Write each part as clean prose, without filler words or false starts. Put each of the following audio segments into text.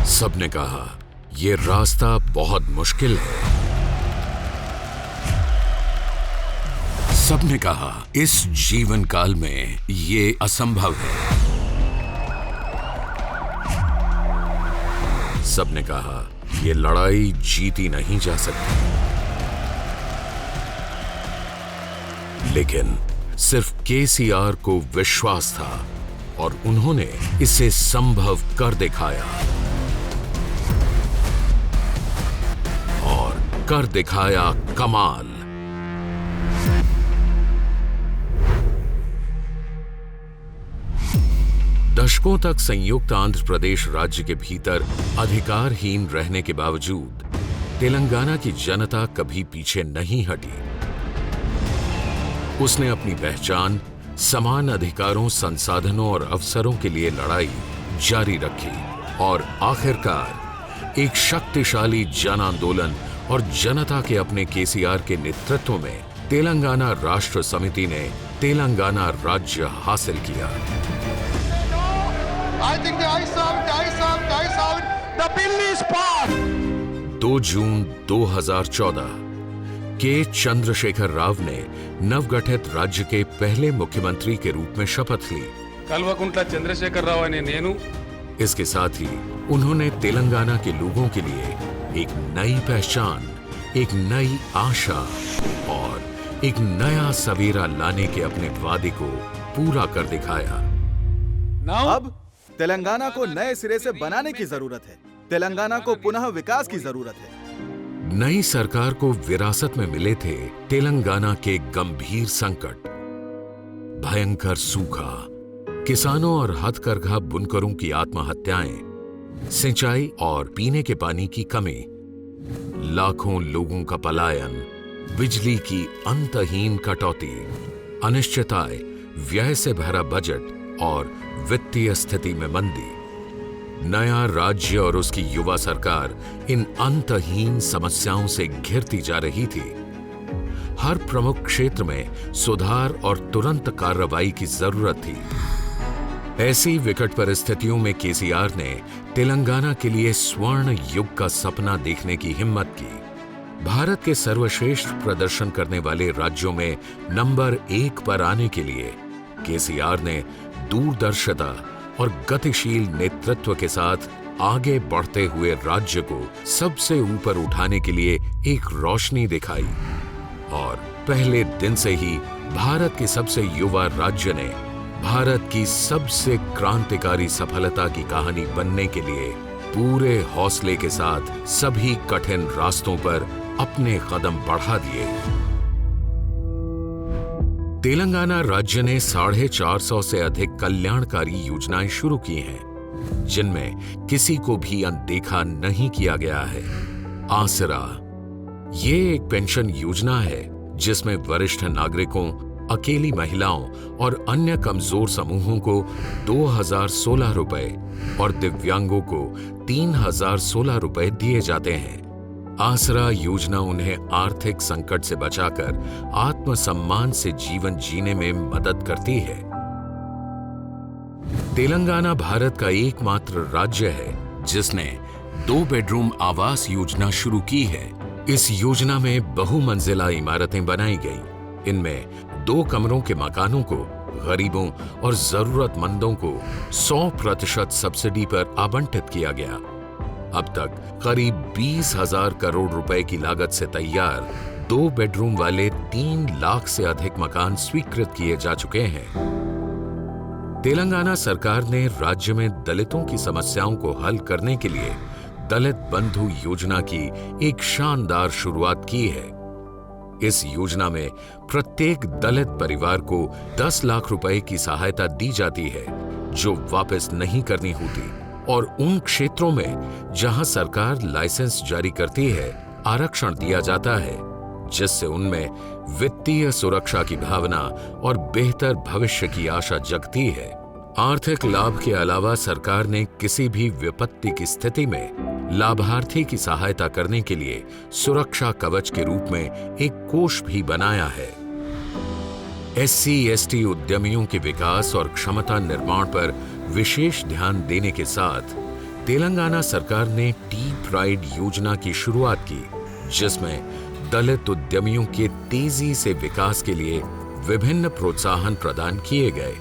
सबने कहा ये रास्ता बहुत मुश्किल है। सबने कहा इस जीवन काल में ये असंभव है। सबने कहा ये लड़ाई जीती नहीं जा सकती। लेकिन सिर्फ केसीआर को विश्वास था और उन्होंने इसे संभव कर दिखाया और कर दिखाया कमाल। दशकों तक संयुक्त आंध्र प्रदेश राज्य के भीतर अधिकारहीन रहने के बावजूद तेलंगाना की जनता कभी पीछे नहीं हटी। उसने अपनी पहचान, समान अधिकारों, संसाधनों और अवसरों के लिए लड़ाई जारी रखी और आखिरकार एक शक्तिशाली जन आंदोलन और जनता के अपने केसीआर के नेतृत्व में तेलंगाना राष्ट्र समिति ने तेलंगाना राज्य हासिल किया। I think the ayes have it. The bill is passed. 2 जून 2014 के चंद्रशेखर राव ने नवगठित राज्य के पहले मुख्यमंत्री के रूप में शपथ ली। कल्वकुंट्ला चंद्रशेखर राव अने नेनु। इसके साथ ही उन्होंने तेलंगाना के लोगों के लिए एक नई पहचान, एक नई आशा और एक नया सवेरा लाने के अपने वादे को पूरा कर दिखाया। अब तेलंगाना को नए सिरे से बनाने की जरूरत है। तेलंगाना को पुनः विकास की जरूरत है। नई सरकार को विरासत में मिले थे तेलंगाना के गंभीर संकट, भयंकर सूखा, किसानों और हथकरघा बुनकरों की आत्महत्याएं, सिंचाई और पीने के पानी की कमी, लाखों लोगों का पलायन, बिजली की अंतहीन कटौती, अनिश्चितताएं, व्यय से भरा बजट और वित्तीय स्थिति में मंदी। नया राज्य और उसकी युवा सरकार इन अंतहीन समस्याओं से घिरती जा रही थी। हर प्रमुख क्षेत्र में सुधार और तुरंत कार्रवाई की जरूरत थी। ऐसी विकट परिस्थितियों में केसीआर ने तेलंगाना के लिए स्वर्ण युग का सपना देखने की हिम्मत की। भारत के सर्वश्रेष्ठ प्रदर्शन करने वाले राज्यों में नंबर 1 पर आने के लिए केसीआर ने दूरदर्शिता और गतिशील नेतृत्व के साथ आगे बढ़ते हुए राज्य को सबसे ऊपर उठाने के लिए एक रोशनी दिखाई और पहले दिन से ही भारत के सबसे युवा राज्य ने भारत की सबसे क्रांतिकारी सफलता की कहानी बनने के लिए पूरे हौसले के साथ सभी कठिन रास्तों पर अपने कदम बढ़ा दिए। तेलंगाना राज्य ने 450 से अधिक कल्याणकारी योजनाएं शुरू की हैं, जिनमें किसी को भी अनदेखा नहीं किया गया है। आसरा ये एक पेंशन योजना है जिसमें वरिष्ठ नागरिकों, अकेली महिलाओं और अन्य कमजोर समूहों को 2016 रुपए और दिव्यांगों को 3016 रुपए दिए जाते हैं। आसरा योजना उन्हें आर्थिक संकट से बचाकर आत्मसम्मान से जीवन जीने में मदद करती है। तेलंगाना भारत का एकमात्र राज्य है जिसने 2 बेडरूम आवास योजना शुरू की है। इस योजना में बहुमंजिला इमारतें बनाई गई। इनमें 2 कमरों के मकानों को गरीबों और जरूरतमंदों को 100% सब्सिडी पर आवंटित किया गया। अब तक करीब 20,000 करोड़ रुपए की लागत से तैयार 2 बेडरूम वाले 3 लाख से अधिक मकान स्वीकृत किए जा चुके हैं। तेलंगाना सरकार ने राज्य में दलितों की समस्याओं को हल करने के लिए दलित बंधु योजना की एक शानदार शुरुआत की है। इस योजना में प्रत्येक दलित परिवार को 10 लाख रुपए की सहायता दी जाती है जो वापस नहीं करनी होती और उन क्षेत्रों में जहां सरकार लाइसेंस जारी करती है आरक्षण दिया जाता है, जिससे उनमें वित्तीय सुरक्षा की भावना और बेहतर भविष्य की आशा जगती है। आर्थिक लाभ के अलावा सरकार ने किसी भी विपत्ति की स्थिति में लाभार्थी की सहायता करने के लिए सुरक्षा कवच के रूप में एक कोष भी बनाया है। SC/ST उद्यमियों के विकास और क्षमता निर्माण पर विशेष ध्यान देने के साथ तेलंगाना सरकार ने डीप राइड योजना की शुरुआत की, जिसमें दलित उद्यमियों के तेजी से विकास के लिए विभिन्न प्रोत्साहन प्रदान किए गए।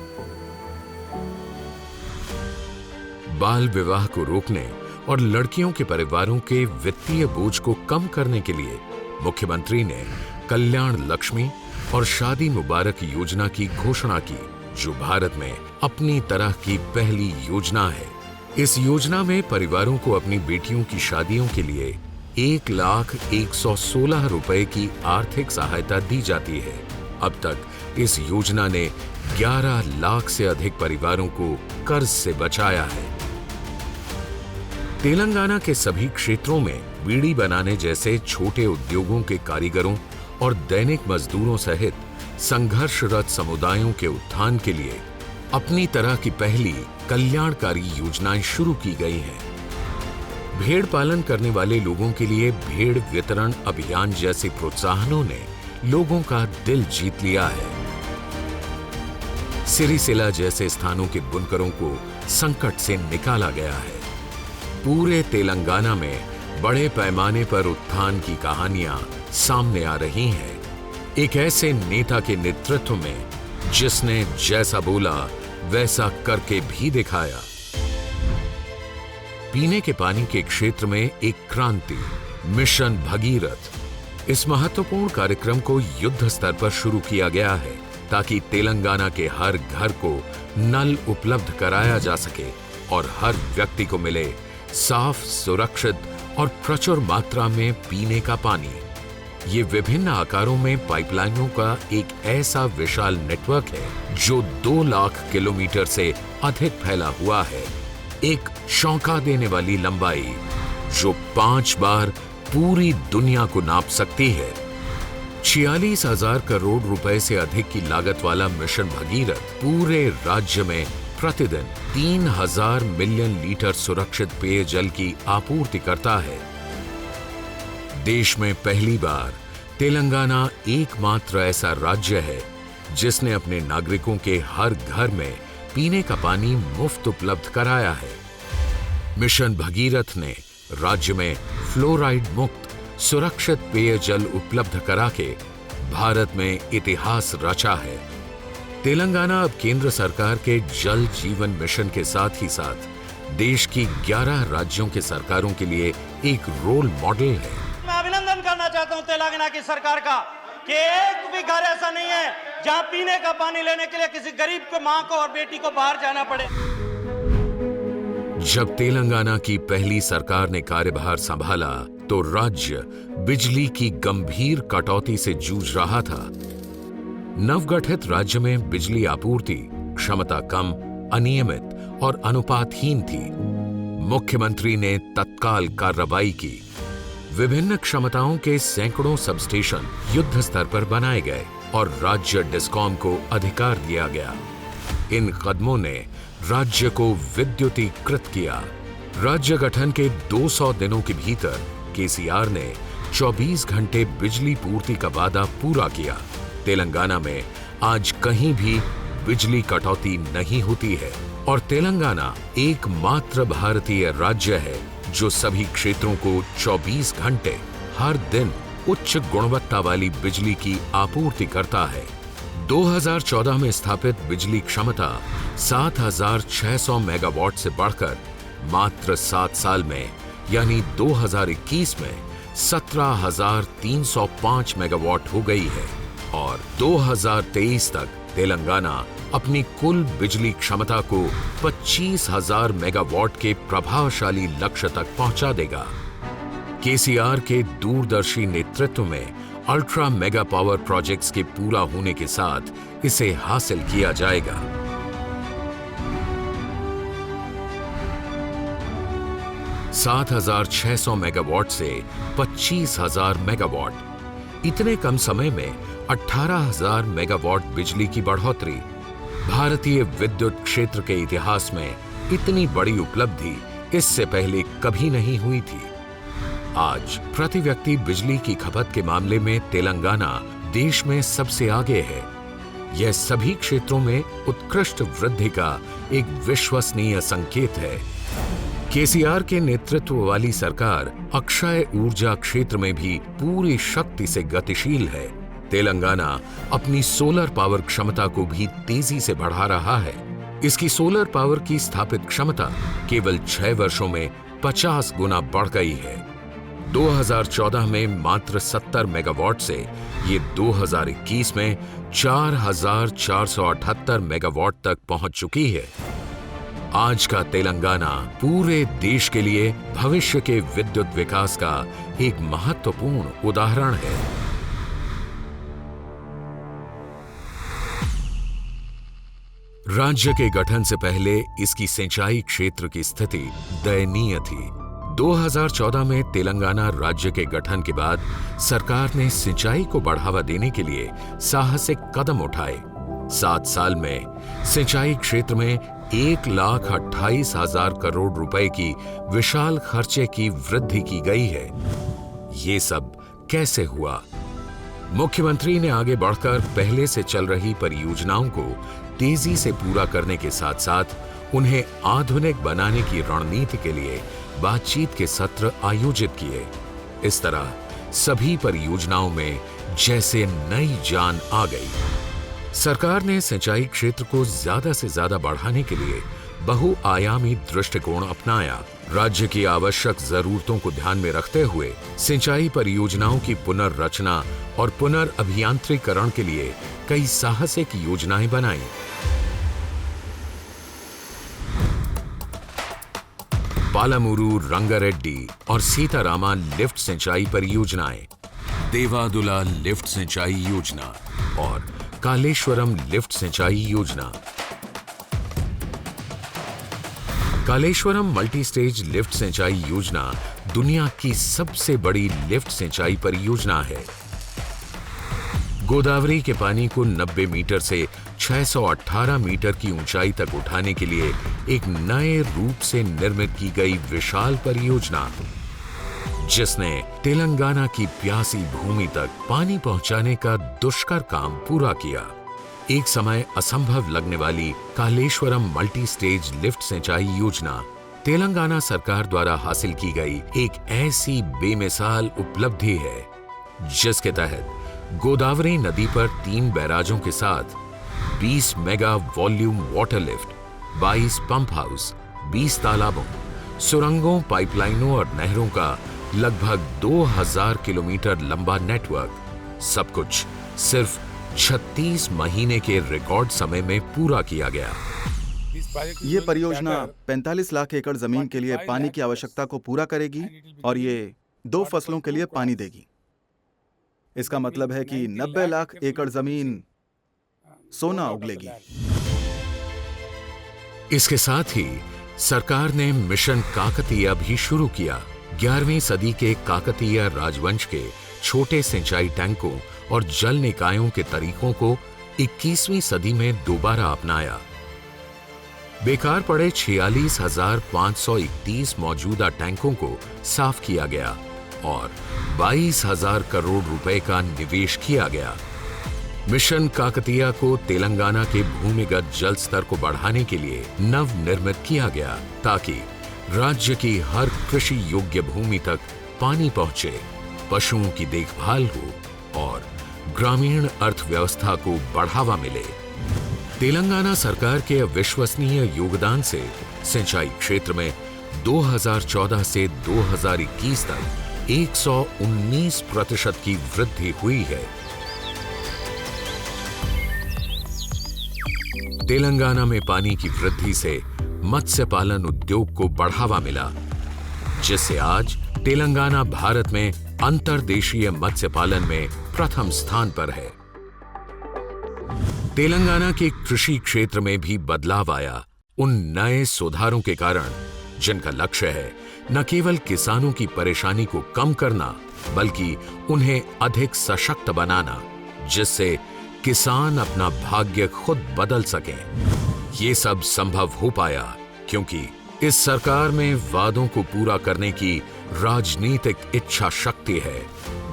बाल विवाह को रोकने और लड़कियों के परिवारों के वित्तीय बोझ को कम करने के लिए मुख्यमंत्री ने कल्याण लक्ष्मी और शादी मुबारक योजना की घोषणा की, जो भारत में अपनी तरह की पहली योजना है। इस योजना में परिवारों को अपनी बेटियों की शादियों के लिए 1,116 रुपए की आर्थिक सहायता दी जाती है। अब तक इस योजना ने 11 लाख से अधिक परिवारों को कर्ज से बचाया है। तेलंगाना के सभी क्षेत्रों में बीड़ी बनाने जैसे छोटे उद्योगों के कारीगरों और दैनिक मजदूरों सहित संघर्षरत समुदायों के उत्थान के लिए अपनी तरह की पहली कल्याणकारी योजनाएं शुरू की गई हैं। भेड़ पालन करने वाले लोगों के लिए भेड़ वितरण अभियान जैसे प्रोत्साहनों ने लोगों का दिल जीत लिया है। सिरिसिला जैसे स्थानों के बुनकरों को संकट से निकाला गया है। पूरे तेलंगाना में बड़े पैमाने पर उत्थान की कहानियां सामने आ रही हैं, एक ऐसे नेता के नेतृत्व में जिसने जैसा बोला वैसा करके भी दिखाया। पीने के पानी के क्षेत्र में एक क्रांति, मिशन भगीरथ। इस महत्वपूर्ण कार्यक्रम को युद्ध स्तर पर शुरू किया गया है ताकि तेलंगाना के हर घर को नल उपलब्ध कराया जा सके और हर व्यक्ति को मिले साफ, सुरक्षित और प्रचुर मात्रा में पीने का पानी। ये विभिन्न आकारों में पाइपलाइनों का एक ऐसा विशाल नेटवर्क है जो 2 लाख किलोमीटर से अधिक फैला हुआ है। एक चौंका देने वाली लंबाई जो 5 बार पूरी दुनिया को नाप सकती है। 46,000 करोड़ रुपए से अधिक की लागत वाला मिशन भगीरथ पूरे राज्य में प्रतिदिन 3,000 मिलियन लीटर सुरक्षित पेयजल की आपूर्ति करता है। देश में पहली बार तेलंगाना एकमात्र ऐसा राज्य है जिसने अपने नागरिकों के हर घर में पीने का पानी मुफ्त उपलब्ध कराया है। मिशन भगीरथ ने राज्य में फ्लोराइड मुक्त सुरक्षित पेयजल उपलब्ध करा के भारत में इतिहास रचा है। तेलंगाना अब केंद्र सरकार के जल जीवन मिशन के साथ ही साथ देश की 11 राज्यों के सरकारों के लिए एक रोल मॉडल है। मैं अभिनंदन करना चाहता हूं तेलंगाना की सरकार का कि एक भी घर ऐसा नहीं है जहां पीने का पानी लेने के लिए किसी गरीब को, मां को और बेटी को बाहर जाना पड़े। जब तेलंगाना की पहली सरकार ने कार्यभार संभाला तो राज्य बिजली की गंभीर कटौती से जूझ रहा था। नवगठित राज्य में बिजली आपूर्ति क्षमता कम, अनियमित और अनुपातहीन थी। मुख्यमंत्री ने तत्काल कार्रवाई की। विभिन्न क्षमताओं के सैकड़ों सबस्टेशन युद्ध स्तर पर बनाए गए और राज्य डिस्कॉम को अधिकार दिया गया। इन कदमों ने राज्य को विद्युतीकृत किया। राज्य गठन के 200 दिनों के भीतर केसीआर ने 24 घंटे बिजली पूर्ति का वादा पूरा किया। तेलंगाना में आज कहीं भी बिजली कटौती नहीं होती है और तेलंगाना एकमात्र भारतीय राज्य है जो सभी क्षेत्रों को 24 घंटे हर दिन उच्च गुणवत्ता वाली बिजली की आपूर्ति करता है। 2014 में स्थापित बिजली क्षमता 7,600 मेगावाट से बढ़कर मात्र 7 साल में यानी 2021 में 17,305 मेगावाट हो गई है और 2023 तक तेलंगाना अपनी कुल बिजली क्षमता को 25,000 मेगावाट के प्रभावशाली लक्ष्य तक पहुंचा देगा। केसीआर के दूरदर्शी नेतृत्व में अल्ट्रा मेगा पावर प्रोजेक्ट्स के पूरा होने के साथ इसे हासिल किया जाएगा। $7,600 मेगावाट से 25,000 मेगावाट। इतने कम समय में 18,000 मेगावाट बिजली की बढ़ोतरी भारतीय विद्युत क्षेत्र के इतिहास में इतनी बड़ी उपलब्धि इससे पहले कभी नहीं हुई थी। आज प्रति व्यक्ति बिजली की खपत के मामले में तेलंगाना देश में सबसे आगे है। यह सभी क्षेत्रों में उत्कृष्ट वृद्धि का एक विश्वसनीय संकेत है। केसीआर के नेतृत्व वाली सरकार अक्षय ऊर्जा क्षेत्र में भी पूरी शक्ति से गतिशील है। तेलंगाना अपनी सोलर पावर क्षमता को भी तेजी से बढ़ा रहा है। इसकी सोलर पावर की स्थापित क्षमता केवल 6 वर्षों में 50 गुना बढ़ गई है। 2014 में मात्र 70 मेगावाट से ये 2021 में 4,478 मेगावाट तक पहुंच चुकी है। आज का तेलंगाना पूरे देश के लिए भविष्य के विद्युत विकास का एक महत्वपूर्ण उदाहरण है। राज्य के गठन से पहले इसकी सिंचाई क्षेत्र की स्थिति दयनीय थी। 2014 में तेलंगाना राज्य के गठन के बाद सरकार ने सिंचाई को बढ़ावा देने के लिए साहसिक कदम उठाए। 7 साल में सिंचाई क्षेत्र में 1,28,000 करोड़ रुपए की विशाल खर्चे की वृद्धि की गई है। ये सब कैसे हुआ? मुख्यमंत्री ने आगे बढ़कर पहले से चल रही परियोजनाओं को तेजी से पूरा करने के साथ साथ उन्हें आधुनिक बनाने की रणनीति के लिए बातचीत के सत्र आयोजित किए। इस तरह सभी परियोजनाओं में जैसे नई जान आ गई। सरकार ने सिंचाई क्षेत्र को ज्यादा से ज्यादा बढ़ाने के लिए बहुआयामी दृष्टिकोण अपनाया। राज्य की आवश्यक जरूरतों को ध्यान में रखते हुए सिंचाई परियोजनाओं की पुनर्रचना और पुनर्अभियांत्रिकरण के लिए कई साहसिक योजनाएं बनाई। पालामुरू, रंगारेड्डी और सीतारामा लिफ्ट सिंचाई परियोजनाएं, देवादुला लिफ्ट सिंचाई योजना और कालेश्वरम लिफ्ट सिंचाई योजना। कालेश्वरम मल्टी स्टेज लिफ्ट सिंचाई योजना दुनिया की सबसे बड़ी लिफ्ट सिंचाई परियोजना है। गोदावरी के पानी को 90 मीटर से 618 मीटर की ऊंचाई तक उठाने के लिए एक नए रूप से निर्मित की गई विशाल परियोजना, जिसने तेलंगाना की प्यासी भूमि तक पानी पहुंचाने का दुष्कर काम पूरा किया। एक समय असंभव लगने वाली कालेश्वरम मल्टी स्टेज लिफ्ट सिंचाई योजना तेलंगाना सरकार द्वारा हासिल की गई एक ऐसी बेमिसाल उपलब्धि है, जिसके तहत गोदावरी नदी पर 3 बैराजों के साथ 20 mega volume water lift, 22 pump house, 20 तालाबों, सुरंगों, पाइपलाइनों और नहरों का लगभग 2000 किलोमीटर लंबा नेटवर्क, सब कुछ सिर्फ 36 महीने के रिकॉर्ड समय में पूरा किया गया। ये परियोजना 45 लाख एकड़ जमीन के लिए पानी की आवश्यकता को पूरा करेगी और ये 2 फसलों के लिए पानी देगी। इसका मतलब है कि 90 लाख एकड़ जमीन सोना उगलेगी। इसके साथ ही सरकार ने मिशन काकतीय भी शुरू किया। 11वीं सदी के काकतीय राजवंश के छोटे सिंचाई टैंकों और जल निकायों के तरीकों को 21वीं सदी में दोबारा अपनाया। बेकार पड़े 46,531 मौजूदा टैंकों को साफ किया गया और 22,000 करोड़ रुपए का निवेश किया गया। मिशन काकतीय को तेलंगाना के भूमिगत जल स्तर को बढ़ाने के लिए नवनिर्मित किया गया, ताकि राज्य की हर कृषि योग्य भूमि तक पानी पहुंचे, पशुओं की देखभाल हो और ग्रामीण अर्थव्यवस्था को बढ़ावा मिले। तेलंगाना सरकार के अविश्वसनीय योगदान से सिंचाई क्षेत्र में 2014 से 2021 तक 119% की वृद्धि हुई है। तेलंगाना में पानी की वृद्धि से मत्स्य पालन उद्योग को बढ़ावा मिला, जिससे आज तेलंगाना भारत में अंतर्देशीय मत्स्य पालन में प्रथम स्थान पर है। तेलंगाना के कृषि क्षेत्र में भी बदलाव आया उन नए सुधारों के कारण, जिनका लक्ष्य है न केवल किसानों की परेशानी को कम करना, बल्कि उन्हें अधिक सशक्त बनाना, जिससे किसान अपना भाग्य खुद बदल सकें। ये सब संभव हो पाया क्योंकि इस सरकार में वादों को पूरा करने की राजनीतिक इच्छा शक्ति है,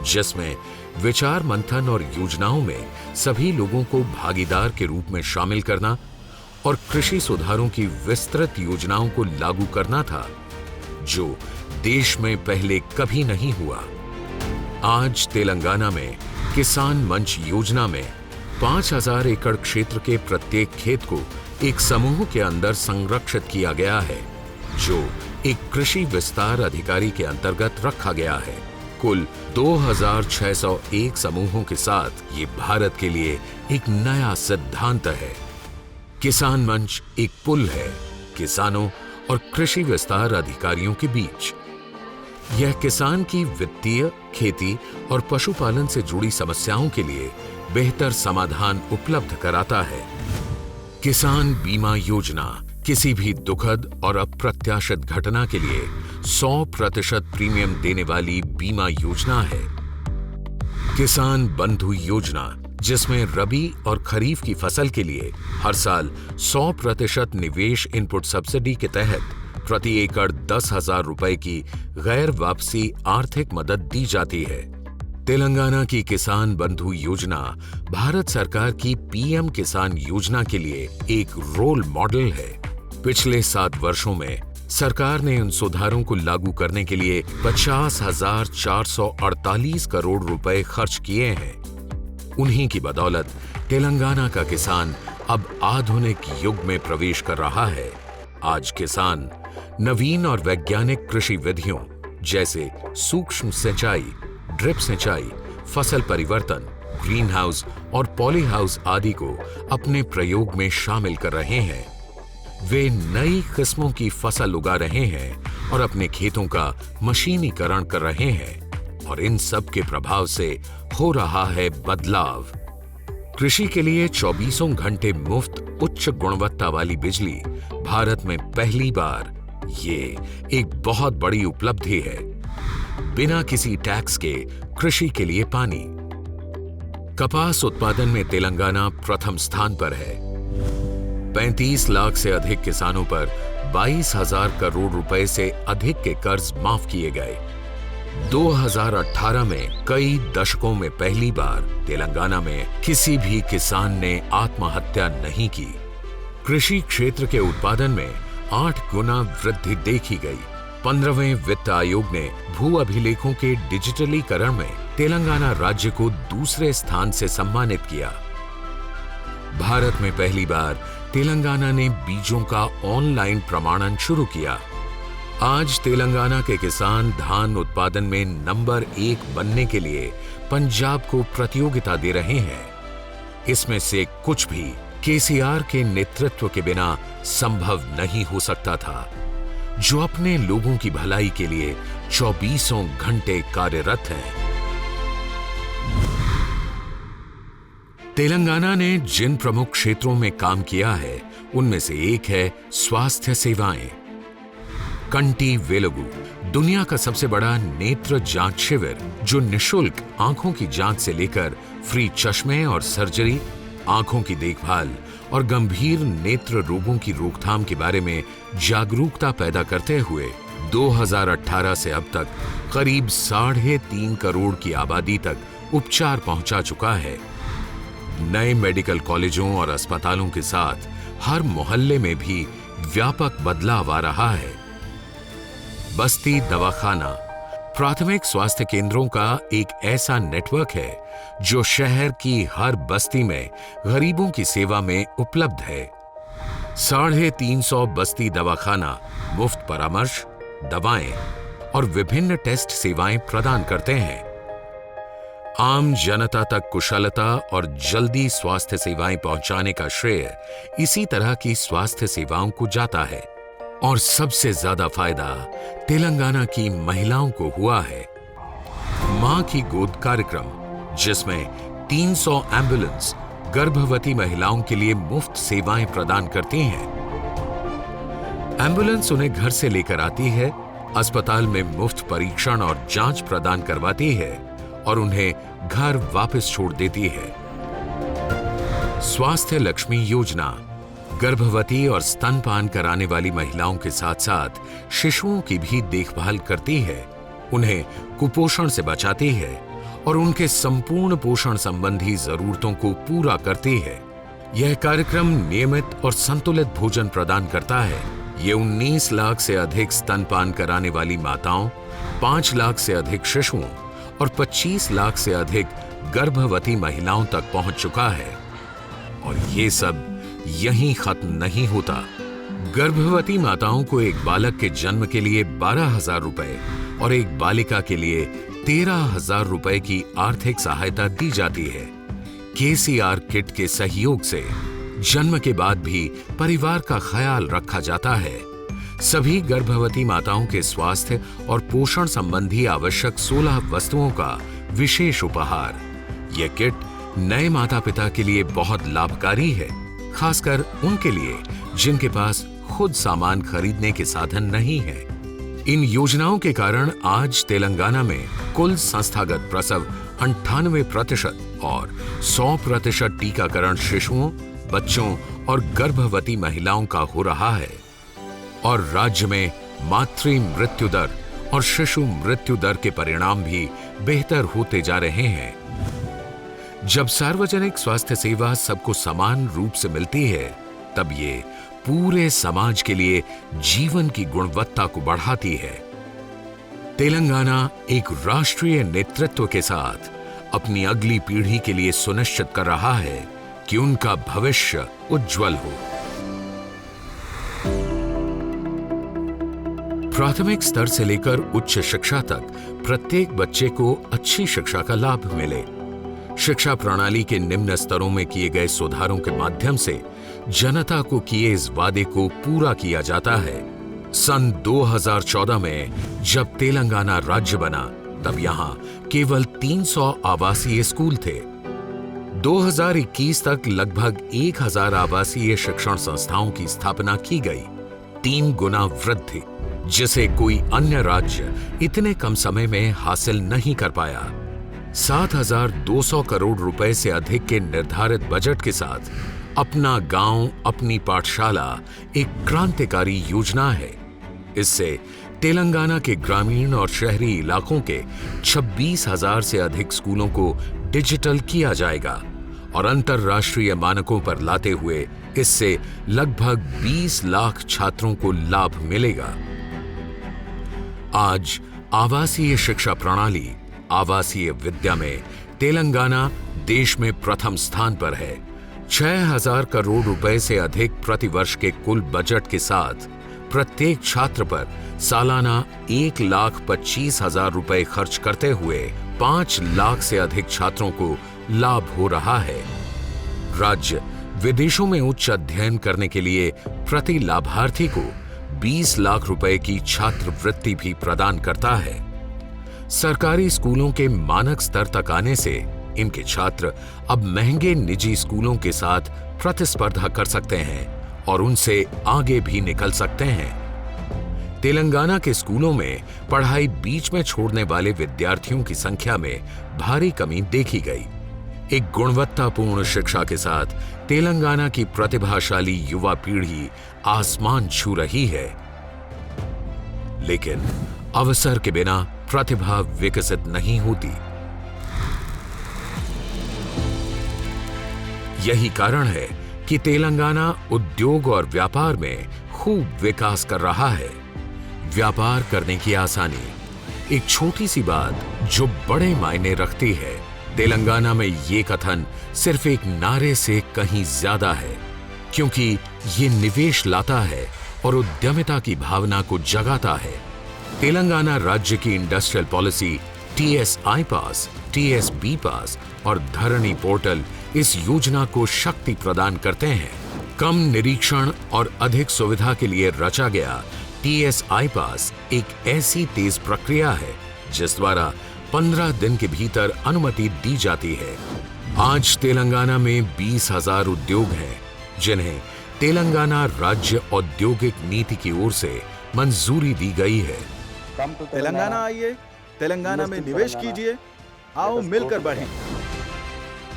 जिसमें विचार मंथन और योजनाओं में सभी लोगों को भागीदार के रूप में शामिल करना और कृषि सुधारों की विस्तृत योजनाओं को लागू करना था। जो देश में पहले कभी नहीं हुआ। आज तेलंगाना में किसान मंच योजना में 5000 एकड़ क्षेत्र के प्रत्येक खेत को एक समूह के अंदर संरक्षित किया गया है, जो एक कृषि विस्तार अधिकारी के अंतर्गत रखा गया है। कुल 2601 समूहों के साथ ये भारत के लिए एक नया सिद्धांत है। किसान मंच एक पुल है किसानों और कृषि विस्तार अधिकारियों के बीच। यह किसान की वित्तीय, खेती और पशुपालन से जुड़ी समस्याओं के लिए बेहतर समाधान उपलब्ध कराता है। किसान बीमा योजना किसी भी दुखद और अप्रत्याशित घटना के लिए 100% प्रीमियम देने वाली बीमा योजना है। किसान बंधु योजना, जिसमें रबी और खरीफ की फसल के लिए हर साल 100% निवेश इनपुट सब्सिडी के तहत प्रति एकड़ 10,000 रुपए की गैर वापसी आर्थिक मदद दी जाती है। तेलंगाना की किसान बंधु योजना भारत सरकार की पीएम किसान योजना के लिए एक रोल मॉडल है। पिछले 7 वर्षों में सरकार ने उन सुधारों को लागू करने के लिए 50,448 करोड़ रुपए खर्च किए हैं। उन्हीं की बदौलत तेलंगाना का किसान अब आधुनिक युग में प्रवेश कर रहा है। आज किसान नवीन और वैज्ञानिक कृषि विधियों जैसे सूक्ष्म सिंचाई, ड्रिप सिंचाई, फसल परिवर्तन, ग्रीन हाउस और पॉली हाउस आदि को अपने प्रयोग में शामिल कर रहे हैं। वे नई किस्मों की फसल उगा रहे हैं और अपने खेतों का मशीनीकरण कर रहे हैं, और इन सब के प्रभाव से हो रहा है बदलाव। कृषि के लिए 24 घंटे मुफ्त उच्च गुणवत्ता वाली बिजली भारत में पहली बार, ये एक बहुत बड़ी उपलब्धि है। बिना किसी टैक्स के कृषि के लिए पानी। कपास उत्पादन में तेलंगाना प्रथम स्थान पर है। 35 लाख से अधिक किसानों पर 22,000 करोड़ रुपए से अधिक के कर्ज माफ किए गए। 2018 में कई दशकों में पहली बार तेलंगाना में किसी भी किसान ने आत्महत्या नहीं की। कृषि क्षेत्र के उत्पादन में 8 गुना वृद्धि देखी गई। 15वें वित्त आयोग ने भू अभिलेखों के डिजिटलीकरण में तेलंगाना राज्य को दूसरे स्थान से सम्मानित किया। भारत में पहली बार तेलंगाना ने बीजों का ऑनलाइन प्रमाणन शुरू किया। आज तेलंगाना के किसान धान उत्पादन में नंबर 1 बनने के लिए पंजाब को प्रतियोगिता दे रहे हैं। इसमें से कुछ भी केसीआर के नेतृत्व के बिना संभव नहीं हो सकता था, जो अपने लोगों की भलाई के लिए 24 घंटे कार्यरत हैं। तेलंगाना ने जिन प्रमुख क्षेत्रों में काम किया है, उनमें से एक है स्वास्थ्य सेवाएं। कंटी वेलुगु दुनिया का सबसे बड़ा नेत्र जांच शिविर, जो निशुल्क आंखों की जांच से लेकर फ्री चश्मे और सर्जरी, आंखों की देखभाल और गंभीर नेत्र रोगों की रोकथाम के बारे में जागरूकता पैदा करते हुए 2018 से अब तक करीब 3.5 करोड़ की आबादी तक उपचार पहुंचा चुका है। नए मेडिकल कॉलेजों और अस्पतालों के साथ हर मोहल्ले में भी व्यापक बदलाव आ रहा है। बस्ती दवाखाना प्राथमिक स्वास्थ्य केंद्रों का एक ऐसा नेटवर्क है जो शहर की हर बस्ती में गरीबों की सेवा में उपलब्ध है। 350 बस्ती दवाखाना मुफ्त परामर्श, दवाएं और विभिन्न टेस्ट सेवाएं प्रदान करते हैं। आम जनता तक कुशलता और जल्दी स्वास्थ्य सेवाएं पहुंचाने का श्रेय इसी तरह की स्वास्थ्य सेवाओं को जाता है, और सबसे ज्यादा फायदा तेलंगाना की महिलाओं को हुआ है। मां की गोद कार्यक्रम, जिसमें 300 एम्बुलेंस गर्भवती महिलाओं के लिए मुफ्त सेवाएं प्रदान करती हैं। एम्बुलेंस उन्हें घर से लेकर आती है, अस्पताल में मुफ्त परीक्षण और जांच प्रदान करवाती है और उन्हें घर वापस छोड़ देती है। स्वास्थ्य लक्ष्मी योजना गर्भवती और स्तनपान कराने वाली महिलाओं के साथ साथ शिशुओं की भी देखभाल करती है, उन्हें कुपोषण से बचाती है और उनके संपूर्ण पोषण संबंधी जरूरतों को पूरा करती है। यह कार्यक्रम नियमित और संतुलित भोजन प्रदान करता है। ये 19 लाख से अधिक स्तनपान कराने वाली माताओं, 5 लाख से अधिक शिशुओं और 25 लाख से अधिक गर्भवती महिलाओं तक पहुंच चुका है। और ये सब यहीं खत्म नहीं होता। गर्भवती माताओं को एक बालक के जन्म के लिए 12,000 रुपए और एक बालिका के लिए 13,000 रुपए की आर्थिक सहायता दी जाती है। केसीआर किट के सहयोग से जन्म के बाद भी परिवार का ख्याल रखा जाता है। सभी गर्भवती माताओं के स्वास्थ्य और पोषण संबंधी आवश्यक 16 वस्तुओं का विशेष उपहार। यह किट नए माता पिता के लिए बहुत लाभकारी है, खासकर उनके लिए जिनके पास खुद सामान खरीदने के साधन नहीं है। इन योजनाओं के कारण आज तेलंगाना में कुल संस्थागत प्रसव 98% और 100% टीकाकरण शिशुओं, बच्चों और गर्भवती महिलाओं का हो रहा है। और राज्य में मातृ मृत्यु दर और शिशु मृत्यु दर के परिणाम भी बेहतर होते जा रहे हैं। जब सार्वजनिक स्वास्थ्य सेवा सबको समान रूप से मिलती है, तब ये पूरे समाज के लिए जीवन की गुणवत्ता को बढ़ाती है। तेलंगाना एक राष्ट्रीय नेतृत्व के साथ अपनी अगली पीढ़ी के लिए सुनिश्चित कर रहा है कि उनका भविष्य उज्जवल हो। प्राथमिक स्तर से लेकर उच्च शिक्षा तक प्रत्येक बच्चे को अच्छी शिक्षा का लाभ मिले। शिक्षा प्रणाली के निम्न स्तरों में किए गए सुधारों के माध्यम से जनता को किए इस वादे को पूरा किया जाता है। सन 2014 में जब तेलंगाना राज्य बना, तब यहां केवल 300 आवासीय स्कूल थे। 2021 तक लगभग 1000 आवासीय शिक्षण संस्थाओं की स्थापना की गई, 3 गुना वृद्धि, जिसे कोई अन्य राज्य इतने कम समय में हासिल नहीं कर पाया। 7,200 करोड़ रुपए से अधिक के निर्धारित बजट के साथ अपना गांव अपनी पाठशाला एक क्रांतिकारी योजना है। इससे तेलंगाना के ग्रामीण और शहरी इलाकों के 26,000 से अधिक स्कूलों को डिजिटल किया जाएगा और अंतर्राष्ट्रीय मानकों पर लाते हुए इससे लगभग 20 लाख छात्रों को लाभ मिलेगा। आज आवासीय शिक्षा प्रणाली, आवासीय विद्या में तेलंगाना देश में प्रथम स्थान पर है। 6,000 करोड़ रुपए से अधिक प्रतिवर्ष के कुल बजट के साथ प्रत्येक छात्र पर सालाना 1,25,000 रुपए खर्च करते हुए 5 लाख से अधिक छात्रों को लाभ हो रहा है। राज्य विदेशों में उच्च अध्ययन करने के लिए प्रति लाभार्थी को 20 लाख रुपए की छात्रवृत्ति भी प्रदान करता है। सरकारी स्कूलों के मानक स्तर तक आने से इनके छात्र अब महंगे निजी स्कूलों के साथ प्रतिस्पर्धा कर सकते हैं और उनसे आगे भी निकल सकते हैं। तेलंगाना के स्कूलों में पढ़ाई बीच में छोड़ने वाले विद्यार्थियों की संख्या में भारी कमी देखी गई। एक गुणवत्तापूर्ण शिक्षा के साथ तेलंगाना की प्रतिभाशाली युवा पीढ़ी आसमान छू रही है, लेकिन अवसर के बिना प्रतिभा विकसित नहीं होती। यही कारण है कि तेलंगाना उद्योग और व्यापार में खूब विकास कर रहा है। व्यापार करने की आसानी, एक छोटी सी बात जो बड़े मायने रखती है। तेलंगाना में ये कथन सिर्फ एक नारे से कहीं ज्यादा है, क्योंकि ये निवेश लाता है और उद्यमिता की भावना को जगाता है। तेलंगाना राज्य की इंडस्ट्रियल पॉलिसी TSI पास, TSB पास और धरणी पोर्टल इस योजना को शक्ति प्रदान करते हैं। कम निरीक्षण और अधिक सुविधा के लिए रचा गया TSI पास एक ऐसी तेज प्रक्रिया है जिस द्वारा 15 दिन के भीतर अनुमति दी जाती है। आज तेलंगाना में 20,000 उद्योग हैं जिन्हें तेलंगाना राज्य औद्योगिक नीति की ओर से मंजूरी दी गई है। तेलंगाना आइए, तेलंगाना में निवेश कीजिए, आओ मिलकर बढ़ें।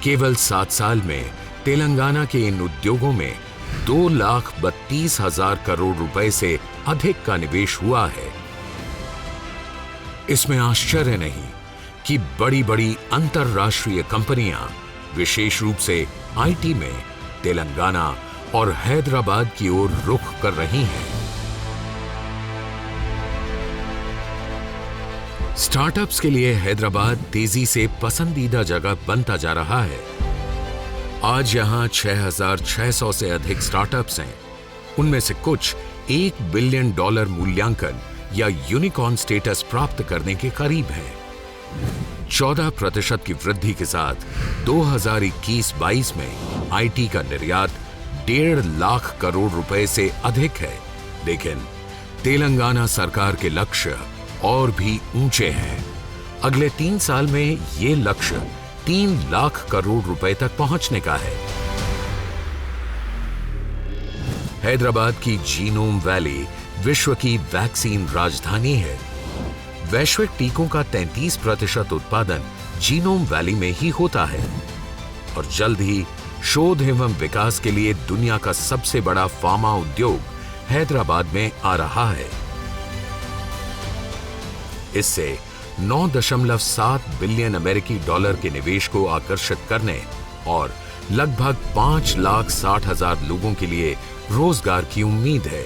केवल 7 साल में तेलंगाना के इन उद्योगों में 2,32,000 करोड़ रुपए से अधिक का निवेश हुआ है। इसमें आश्चर्य नहीं कि बड़ी बड़ी अंतरराष्ट्रीय कंपनियां विशेष रूप से IT में तेलंगाना और हैदराबाद की ओर रुख कर रही हैं। स्टार्टअप्स के लिए हैदराबाद तेजी से पसंदीदा जगह बनता जा रहा है। आज यहां 6,600 से अधिक स्टार्टअप्स हैं। उनमें से कुछ $1 बिलियन मूल्यांकन या यूनिकॉर्न स्टेटस प्राप्त करने के करीब हैं। 14% की वृद्धि के साथ 2021-22 में आईटी का निर्यात 1.5 लाख करोड़ रुपए से अधिक है। लेकिन तेलंगाना सरकार के लक्ष्य और भी ऊंचे हैं। अगले 3 साल में ये लक्ष्य 3 लाख करोड़ रुपए तक पहुंचने का है। हैदराबाद की जीनोम वैली विश्व की वैक्सीन राजधानी है। वैश्विक टीकों का 33% उत्पादन जीनोम वैली में ही होता है और जल्द ही शोध एवं विकास के लिए दुनिया का सबसे बड़ा फार्मा उद्योग हैदराबाद में आ रहा है। इससे 9.7 बिलियन अमेरिकी डॉलर के निवेश को आकर्षित करने और लगभग 5,60,000 लोगों के लिए रोजगार की उम्मीद है।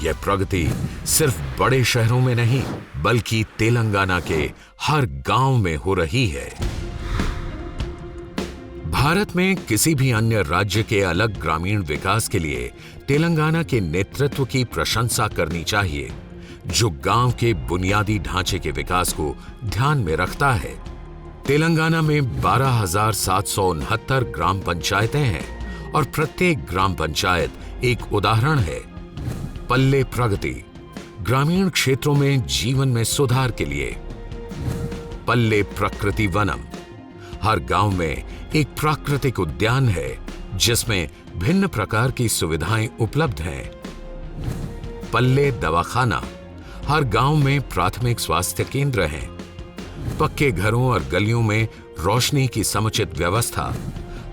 यह प्रगति सिर्फ बड़े शहरों में नहीं बल्कि तेलंगाना के हर गांव में हो रही है। भारत में किसी भी अन्य राज्य के अलग ग्रामीण विकास के लिए तेलंगाना के नेतृत्व की प्रशंसा करनी चाहिए, जो गांव के बुनियादी ढांचे के विकास को ध्यान में रखता है। तेलंगाना में 12,769 ग्राम पंचायतें हैं और प्रत्येक ग्राम पंचायत एक उदाहरण है। पल्ले प्रगति, ग्रामीण क्षेत्रों में जीवन में सुधार के लिए। पल्ले प्रकृति वनम, हर गांव में एक प्राकृतिक उद्यान है जिसमें भिन्न प्रकार की सुविधाएं उपलब्ध हैं। पल्ले दवाखाना, हर गांव में प्राथमिक स्वास्थ्य केंद्र हैं। पक्के घरों और गलियों में रोशनी की समुचित व्यवस्था।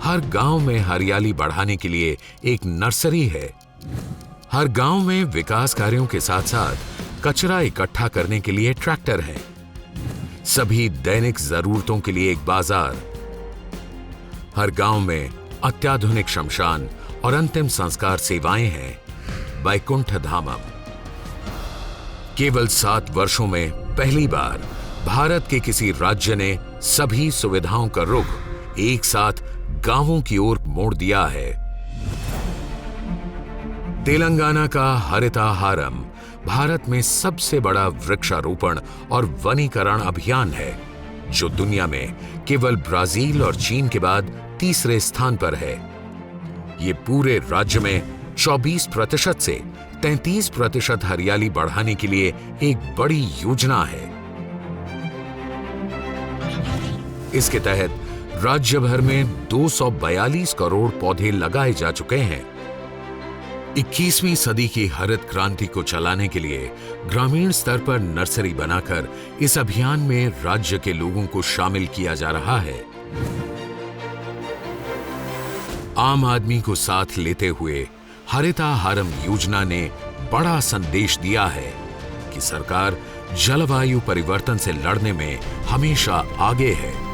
हर गांव में हरियाली बढ़ाने के लिए एक नर्सरी है। हर गांव में विकास कार्यों के साथ साथ कचरा इकट्ठा करने के लिए ट्रैक्टर है। सभी दैनिक जरूरतों के लिए एक बाजार। हर गांव में अत्याधुनिक शमशान और अंतिम संस्कार सेवाएं हैं। वैकुंठ धामम। केवल 7 वर्षों में पहली बार भारत के किसी राज्य ने सभी सुविधाओं का रुख एक साथ गांवों की ओर मोड़ दिया है। तेलंगाना का हरिताहारम भारत में सबसे बड़ा वृक्षारोपण और वनीकरण अभियान है, जो दुनिया में केवल ब्राजील और चीन के बाद तीसरे स्थान पर है। ये पूरे राज्य में 24% से 33% हरियाली बढ़ाने के लिए एक बड़ी योजना है। इसके तहत राज्य भर में 242 करोड़ पौधे लगाए जा चुके हैं। 21वीं सदी की हरित क्रांति को चलाने के लिए ग्रामीण स्तर पर नर्सरी बनाकर इस अभियान में राज्य के लोगों को शामिल किया जा रहा है। आम आदमी को साथ लेते हुए हरिताहारम योजना ने बड़ा संदेश दिया है कि सरकार जलवायु परिवर्तन से लड़ने में हमेशा आगे है।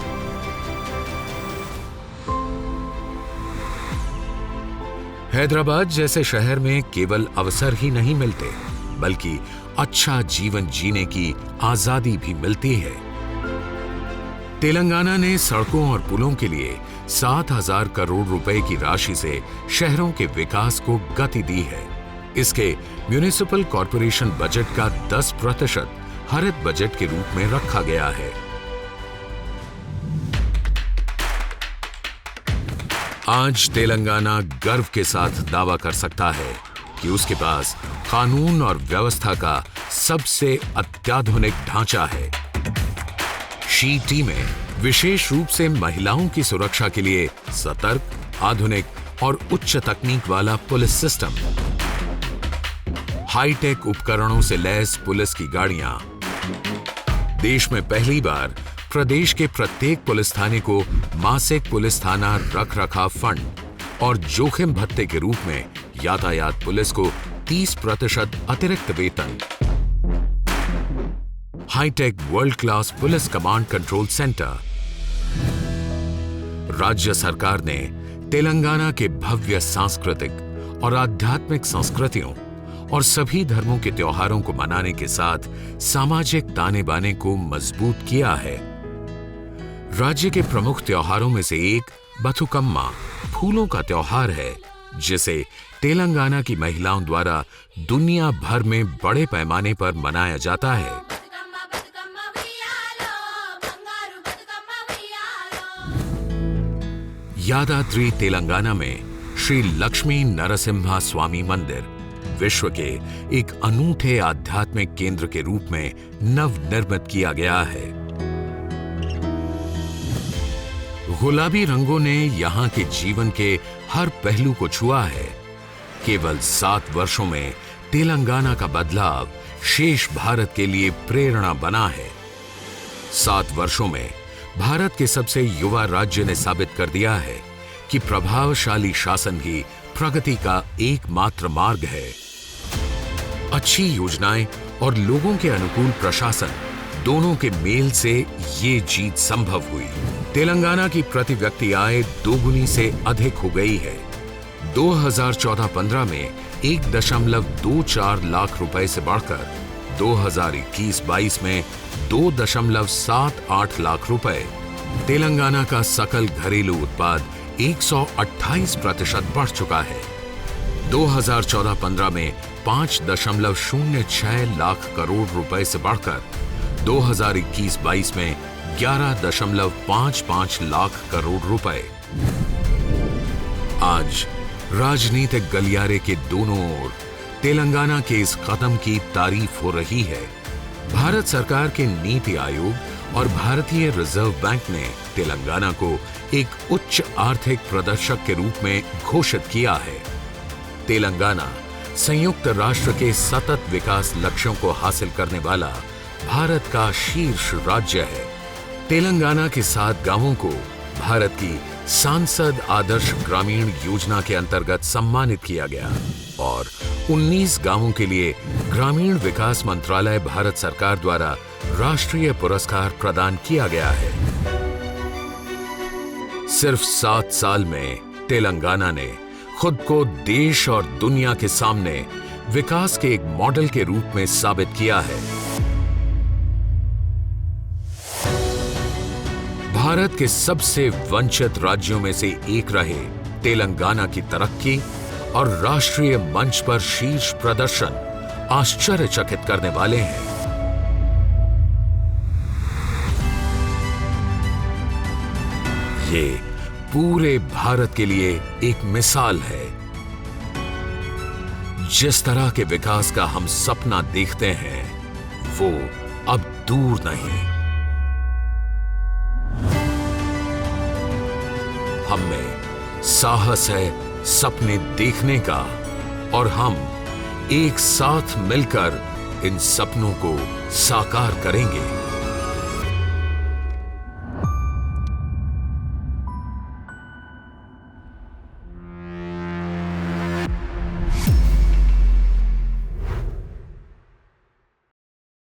हैदराबाद जैसे शहर में केवल अवसर ही नहीं मिलते, बल्कि अच्छा जीवन जीने की आजादी भी मिलती है। तेलंगाना ने सड़कों और पुलों के लिए 7,000 करोड़ रुपए की राशि से शहरों के विकास को गति दी है। इसके म्युनिसिपल कॉर्पोरेशन बजट का 10% हरित बजट के रूप में रखा गया है। आज तेलंगाना गर्व के साथ दावा कर सकता है कि उसके पास कानून और व्यवस्था का सबसे अत्याधुनिक ढांचा है। शी टीमें विशेष रूप से महिलाओं की सुरक्षा के लिए सतर्क, आधुनिक और उच्च तकनीक वाला पुलिस सिस्टम, हाईटेक उपकरणों से लैस पुलिस की गाड़ियां। देश में पहली बार प्रदेश के प्रत्येक पुलिस थाने को मासिक पुलिस थाना रख रखाव फंड और जोखिम भत्ते के रूप में यातायात पुलिस को 30% अतिरिक्त वेतन। Hi-tech world class police command control centre. राज्य सरकार ने तेलंगाना के भव्य सांस्कृतिक और आध्यात्मिक संस्कृतियों और सभी धर्मों के त्योहारों को मनाने के साथ सामाजिक ताने बाने को मजबूत किया है। राज्य के प्रमुख त्योहारों में से एक बथुकम्मा फूलों का त्योहार है, जिसे तेलंगाना की महिलाओं द्वारा दुनिया भर में बड़े पैमाने पर मनाया जाता है। यादाद्री तेलंगाना में श्री लक्ष्मी नरसिम्हा स्वामी मंदिर विश्व के एक अनूठे आध्यात्मिक केंद्र के रूप में नवनिर्मित किया गया है। गुलाबी रंगों ने यहां के जीवन के हर पहलू को छुआ है। केवल 7 वर्षों में तेलंगाना का बदलाव शेष भारत के लिए प्रेरणा बना है। 7 वर्षों में भारत के सबसे युवा राज्य ने साबित कर दिया है कि प्रभावशाली शासन ही प्रगति का एकमात्र मार्ग है। अच्छी योजनाएं और लोगों के अनुकूल प्रशासन दोनों के मेल से ये जीत संभव हुई। तेलंगाना की प्रति व्यक्ति आय दोगुनी से अधिक हो गई है। 2014-15 में 1.24 लाख रुपए से बढ़कर 2021-22 में 2.78 लाख रुपए। तेलंगाना का सकल घरेलू उत्पाद 128% बढ़ चुका है। 2014-15 में 5.06 लाख करोड़ रुपए से बढ़कर 2021-22 में 11.55 लाख करोड़ रुपए। आज राजनीतिक गलियारे के दोनों ओर तेलंगाना के इस कदम की तारीफ हो रही है। भारत सरकार के नीति आयोग और भारतीय रिजर्व बैंक ने तेलंगाना को एक उच्च आर्थिक प्रदर्शक के रूप में घोषित किया है। तेलंगाना संयुक्त राष्ट्र के सतत विकास लक्ष्यों को हासिल करने वाला भारत का शीर्ष राज्य है। तेलंगाना के 7 गांवों को भारत की सांसद आदर्श ग्रामीण योजना के अंतर्गत सम्मानित किया गया और 19 गांवों के लिए ग्रामीण विकास मंत्रालय भारत सरकार द्वारा राष्ट्रीय पुरस्कार प्रदान किया गया है। सिर्फ 7 साल में तेलंगाना ने खुद को देश और दुनिया के सामने विकास के एक मॉडल के रूप में साबित किया है। भारत के सबसे वंचित राज्यों में से एक रहे तेलंगाना की तरक्की और राष्ट्रीय मंच पर शीर्ष प्रदर्शन आश्चर्यचकित करने वाले हैं। ये पूरे भारत के लिए एक मिसाल है। जिस तरह के विकास का हम सपना देखते हैं, वो अब दूर नहीं। हम में साहस है सपने देखने का और हम एक साथ मिलकर इन सपनों को साकार करेंगे।